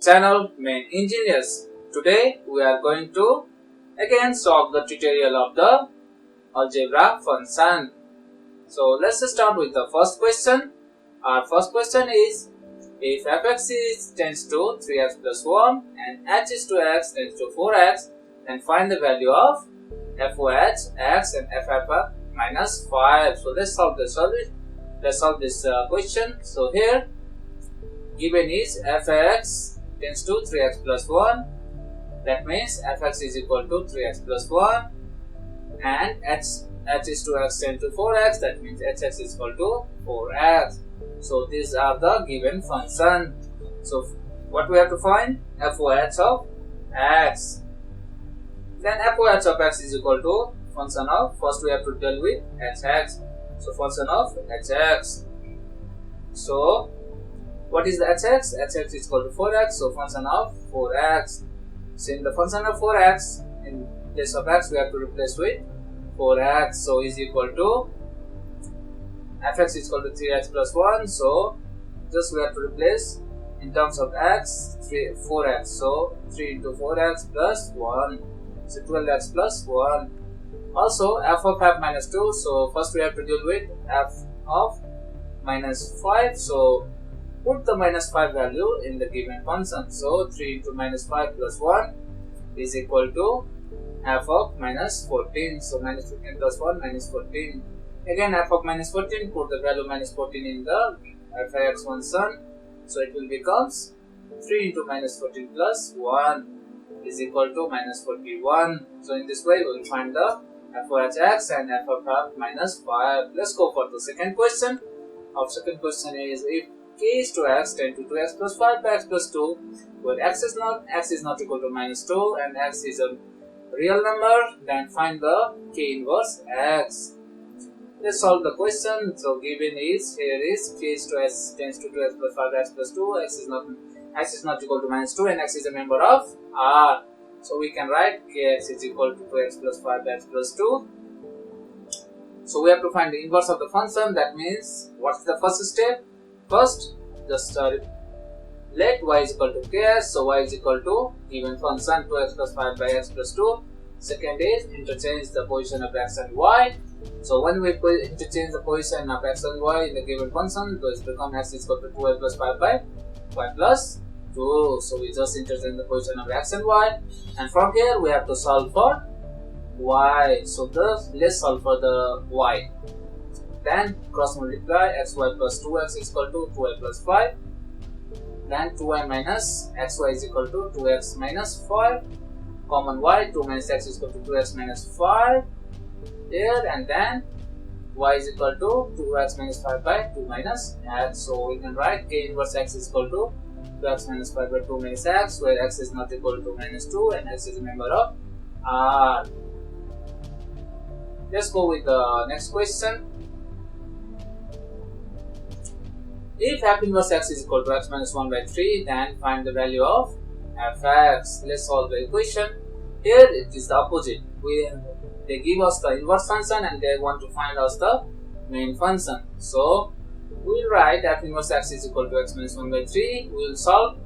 Channel Main Engineers. Today we are going to again solve the tutorial of the algebra function. So let's start with the first question. Our first question is, if fx tends to 3x plus 1 and h is to x tends to 4x, then find the value of foh, x and ff minus 5. So let's solve this question. So here given is fx tends to 3x plus 1, that means fx is equal to 3x plus 1, and h is to x tends to 4x, that means hx is equal to 4x. So these are the given function. So what we have to find? foh of x. Then foh of x is equal to function of, first we have to deal with hx. So function of hx. So what is the hx? Hx is equal to 4x, so function of 4x. So in the function of 4x, in place of x we have to replace with 4x, so is equal to fx is equal to 3x plus 1, so just we have to replace in terms of x 4x, so 3 into 4x plus 1, so 12x plus 1. Also f of f minus 2, so first we have to deal with f of minus 5, so put the minus 5 value in the given function. So 3 into minus 5 plus 1 is equal to f of minus 14. So minus 15 plus 1 minus 14. Again f of minus 14, put the value minus 14 in the fx function. So it will becomes 3 into minus 14 plus 1 is equal to minus 41. So in this way we will find the foh x and f of f minus 5. Let's go for the second question. Our second question is, if k is to x tend to 2x plus 5 by x plus 2, where x is not equal to minus 2 and x is a real number, then find the k inverse x. Let's solve the question. So given is, here is k is to x tends to 2x plus 5x plus 2, x is not equal to minus 2 and x is a member of R. So we can write kx is equal to 2x plus 5x plus 2. So we have to find the inverse of the function. That means, what's the first step? First, just let y is equal to ks. So y is equal to given function 2x plus 5 by x plus 2. Second is interchange the position of x and y. So when we interchange the position of x and y in the given function, those become x is equal to 2y plus 5 by y plus 2. So we just interchange the position of x and y, and from here we have to solve for y. So let's solve for the y. Then cross multiply xy plus 2x is equal to 2y plus 5. Then 2y minus xy is equal to 2x minus 5. Common y, 2 minus x is equal to 2x minus 5 here, and then y is equal to 2x minus 5 by 2 minus x. So we can write k inverse x is equal to 2x minus 5 by 2 minus x, where x is not equal to minus 2 and x is a member of R. Let's go with the next question. If f inverse x is equal to x minus 1 by 3, then find the value of fx. Let's solve the equation. Here it is the opposite. They give us the inverse function and they want to find us the main function. So we will write f inverse x is equal to x minus 1 by 3. We will solve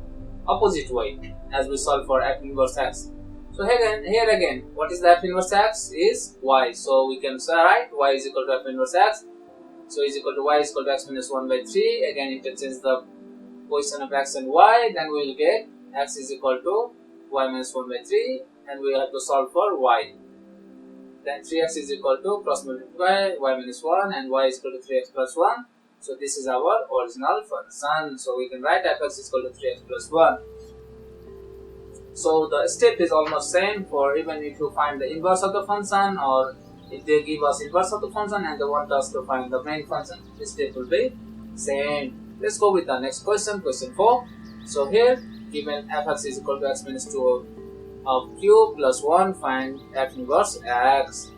opposite way as we solve for f inverse x. So here again, what is the f inverse x? Is y. So we can write y is equal to f inverse x. So is equal to y is equal to x minus 1 by 3. Again interchange the position of x and y. Then we will get x is equal to y minus 1 by 3, and we have to solve for y. Then 3x is equal to cross multiply y minus 1 and y is equal to 3x plus 1. So this is our original function. So we can write fx is equal to 3x plus 1. So the step is almost same for even if you find the inverse of the function, or if they give us inverse of the function and they want us to find the main function, this step will be same. Let's go with the next question, question 4. So here given fx is equal to x minus 2 of q plus 1, find f inverse x.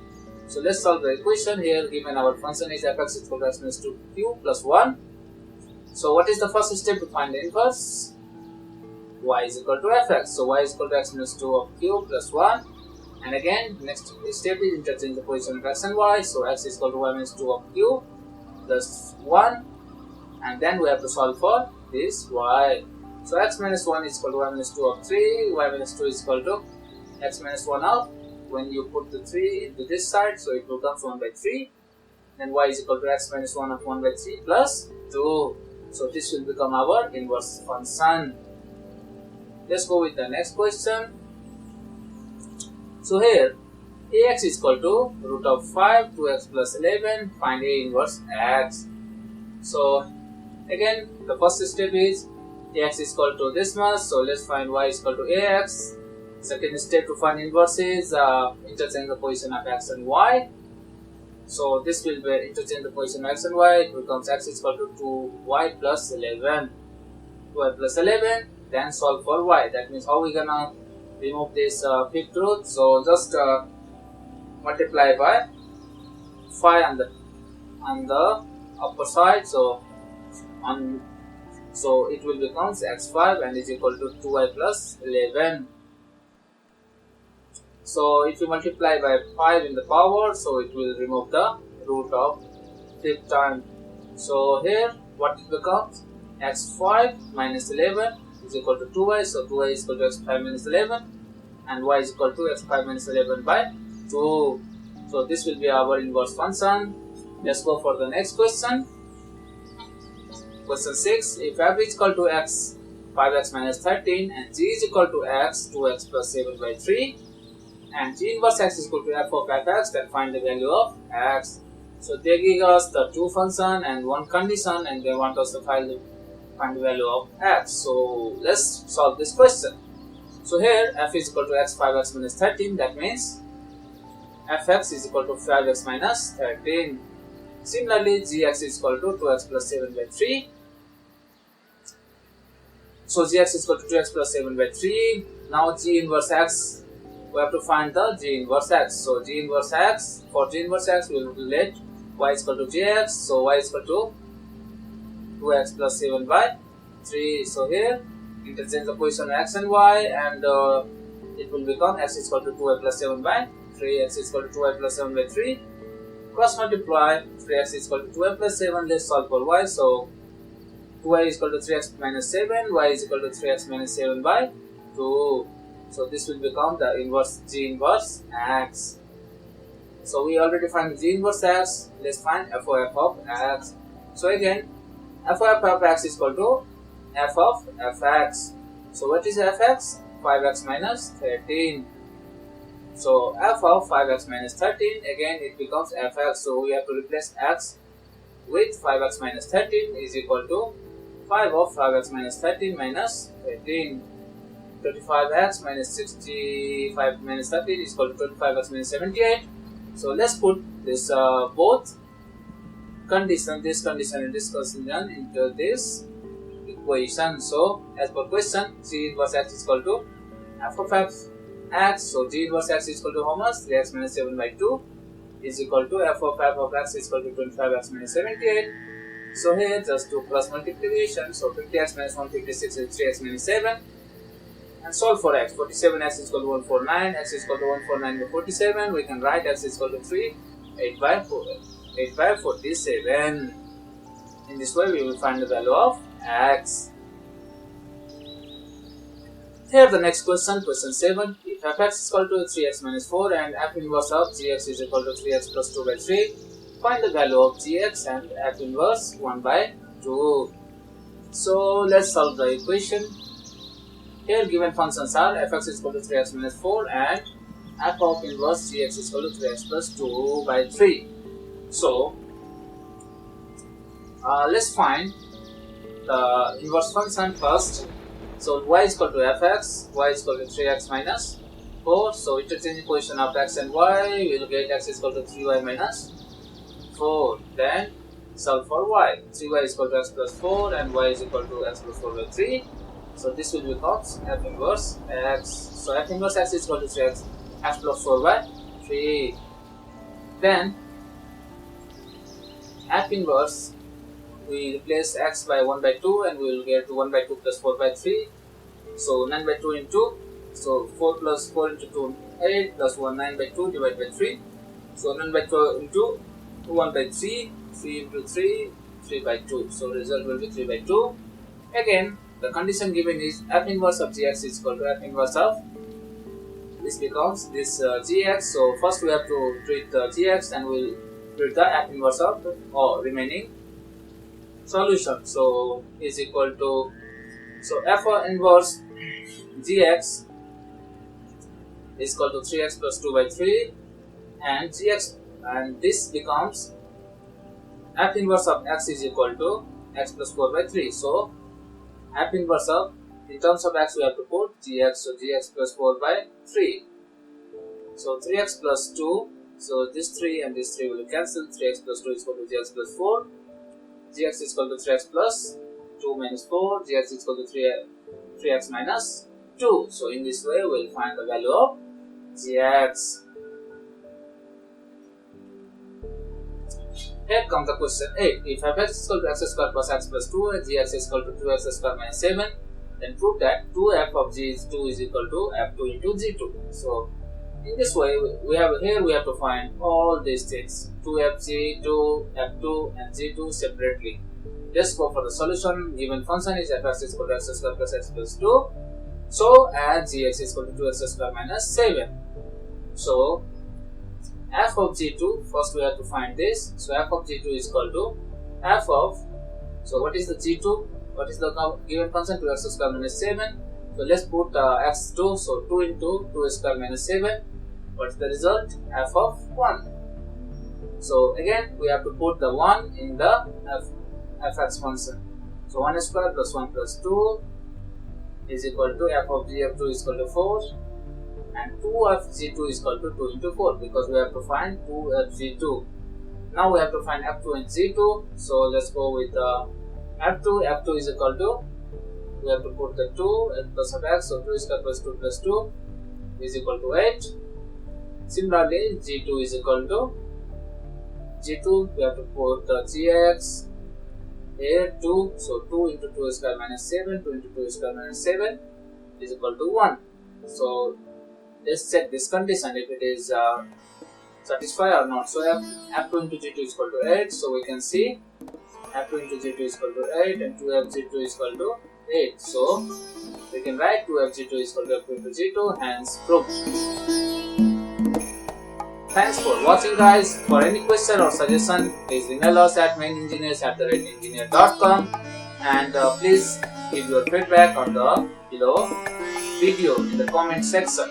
So let's solve the equation. Here given our function is fx is equal to x minus 2 q plus 1. So what is the first step to find the inverse? Y is equal to fx. So y is equal to x minus 2 of q plus 1. And again, next step is interchange the position of x and y. So x is equal to y minus 2 of q plus 1. And then we have to solve for this y. So x minus 1 is equal to y minus 2 of 3, y minus 2 is equal to x minus 1 of, when you put the 3 into this side, so it becomes 1 by 3, then y is equal to x minus 1 of 1 by 3 plus 2. So this will become our inverse function. Let's go with the next question. So here ax is equal to root of 5 2x plus 11, find a inverse x. So again the first step is ax is equal to this much, so let's find y is equal to ax. Second step to find inverse is interchange the position of x and y. So this will be interchange the position of x and y, it becomes x is equal to 2y plus 11. 2y plus 11, then solve for y. That means how we gonna remove this fifth root? So just multiply by 5 on the upper side, so it will become x5 and is equal to 2y plus 11. So if you multiply by 5 in the power, so it will remove the root of fifth time. So here what it becomes, x5 minus 11 is equal to 2y, so 2y is equal to x5 minus 11 and y is equal to x5 minus 11 by 2. So this will be our inverse function. Let's go for the next question. Question 6. If f is equal to x 5x minus 13 and g is equal to x 2x plus 7 by 3 and g inverse x is equal to f of fx, then find the value of x. So they give us the two function and one condition and they want us to find the value of x. So let's solve this question. So here f is equal to x 5x minus 13, that means fx is equal to 5x minus 13. Similarly gx is equal to 2x plus 7 by 3. So gx is equal to 2x plus 7 by 3. Now g inverse x, we have to find the g inverse x. So g inverse x, for g inverse x we will let y is equal to gx, so y is equal to 2x plus 7 by 3. So here interchange the position x and y and it will become x is equal to 2y plus 7 by 3, x is equal to 2y plus 7 by 3, cross multiply 3x is equal to 2y plus 7. Let's solve for y. So 2y is equal to 3x minus 7, y is equal to 3x minus 7 by 2. So this will become the inverse g inverse x. So we already find g inverse x. Let's find f of x. So again f of x is equal to f of fx. So what is fx? 5x minus 13. So f of 5x minus 13, again it becomes fx. So we have to replace x with 5x minus 13 is equal to 5 of 5x minus 13 minus 13. 25x minus 65 minus 13 is equal to 25x minus 78. So let's put this both condition, this condition and this condition into this equation. So as per question, g inverse x is equal to f of x. So g inverse x is equal to how much? 3x minus 7 by 2 is equal to f of x is equal to 25x minus 78. So here just do cross multiplication. So 50x minus 156 is 3x minus 7. And solve for x. 47x is equal to 149, x is equal to 149 by 47. We can write x is equal to 3, 8 by 47. In this way we will find the value of x. Here the next question, question 7. If fx is equal to 3x minus 4 and f inverse of gx is equal to 3x plus 2 by 3, find the value of gx and f inverse 1 by 2. So let's solve the equation. Here given functions are fx is equal to 3x minus 4 and f of inverse gx is equal to 3x plus 2 by 3. So let's find the inverse function first. So y is equal to fx, y is equal to 3x minus 4. So interchanging position of x and y, we will get x is equal to 3y minus 4. Then solve for y. 3y is equal to x plus 4 and y is equal to x plus 4 by 3. So this will become f inverse x. So f inverse x is equal to 3x, x plus 4 by 3. Then f inverse, we replace x by 1 by 2 and we will get 1 by 2 plus 4 by 3. So 9 by 2 into, so 4 plus 4 into 2, 8 plus 1, 9 by 2 divided by 3. So 9 by 2 into 1 by 3, 3 into 3, 3 by 2. So result will be 3 by 2. Again the condition given is f inverse of gx is equal to f inverse of, this becomes this gx. So first we have to treat the gx and we'll treat the f inverse of remaining solution. So is equal to, so f inverse gx is equal to 3x plus 2 by 3 and gx, and this becomes f inverse of x is equal to x plus 4 by 3. So f inverse of, in terms of x we have to put gx, so gx plus 4 by 3. So 3x plus 2, so this 3 and this 3 will cancel, 3x plus 2 is equal to gx plus 4, gx is equal to 3x plus 2 minus 4, gx is equal to 3x minus 2. So in this way we will find the value of gx. Here comes the question 8. If fx is equal to x square plus x plus 2 and gx is equal to 2x square minus 7, then prove that 2f of g2 is equal to f2 into g2. So in this way we have to find all these things, 2f, g2, f2 and g2 separately. Let's go for the solution. Given function is fx is equal to x square plus x plus 2. So and gx is equal to 2x square minus 7. So f of g2, first we have to find this. So f of g2 is equal to f of, so what is the g2? What is the given function? 2x square minus 7. So let's put x2, so 2 into 2 square minus 7. What's the result? F of 1. So again we have to put the 1 in the fx function. So 1 square plus 1 plus 2 is equal to f of gf2 is equal to 4 and 2f g2 is equal to 2 into 4 because we have to find 2f g2. Now we have to find f2 and g2. So let's go with f2 is equal to, we have to put the 2 and plus of x, so 2 square plus 2 plus 2 is equal to 8. Similarly g2 is equal to, g2 we have to put the gx here 2, so 2 into 2 square minus 7, 2 into 2 square minus 7 is equal to 1. So let's check this condition if it is satisfied or not. So f2 into g2 is equal to 8, so we can see f2 into g2 is equal to 8 and 2f g2 is equal to 8. So we can write 2f g2 is equal to f2 into g2, hence proved. Thanks for watching guys. For any question or suggestion, please email us at mainengineers@engineer.com and please give your feedback on the below video in the comment section.